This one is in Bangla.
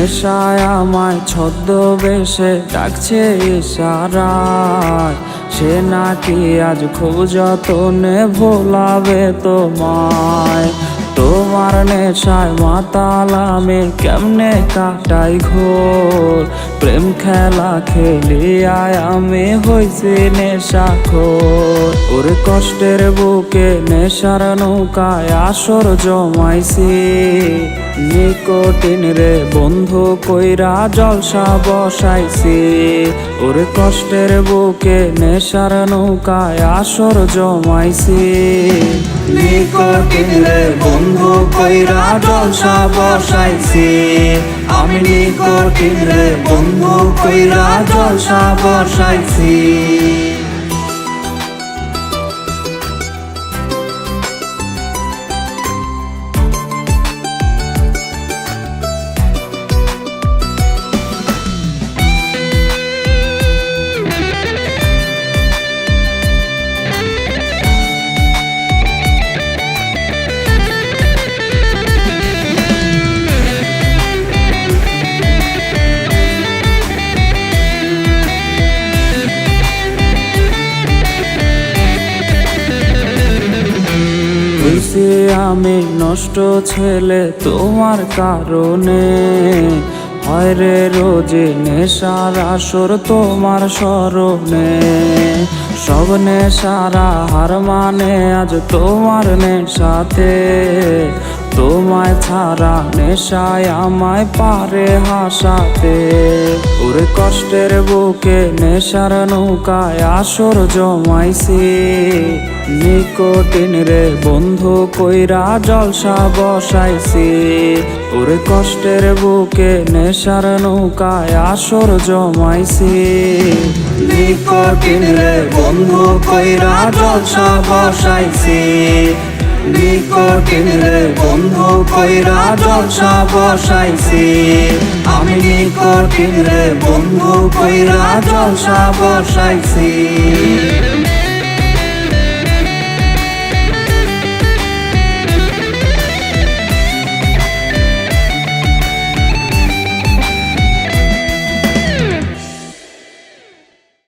নেশায় আমায় ছদ্মবেশে ডাকছে ইশারায়, সে নাকি আজ খুব যতনে ভোলাবে তোমায়। তোমার নেশায় মাতাল আমি কেমনে কাটাই ঘোর, প্রেম খেলা খেলিয়ায় আমি হইছি নেশাখোর। ওর কষ্টের বুকে নেশার নৌকায় আসর জমাইছি, নিকোটিন রে বন্ধু কইরা জলসা বসাইছি। ওর কষ্টের বুকে নেশার নৌকায় আসর জমাইছি, নিকোটিন রে বন্ধু কইরা জলসা বসাইছি। আমি নিকোটিন রে বন্ধু কইরা জলসা বসাইছি। আমি নষ্ট ছেলে তোমার কারণে, হয় রে রোজে নেশার আসর তোমার স্মরণে। সব নেশারা হার মানে আজ তোমার নেশাতে, তোমায় ছাড়া নেশায় আমায় পারে হাসাতে। ওর কষ্টের বুকে নেশার নৌকায় আসর জমাইছি, নিকোটিন রে বন্ধু কইরা জলসা বসাইছি। ওর কষ্টের বুকে নেশার নৌকায় আসর জমাইছি, নিকোটিন রে বন্ধু কইরা জলসা বসাইছি। নিকোটিন রে বন্ধু কইরা জলসা বসাইছি। আমি নিকোটিন রে বন্ধু কইরা জলসা বসাইছি।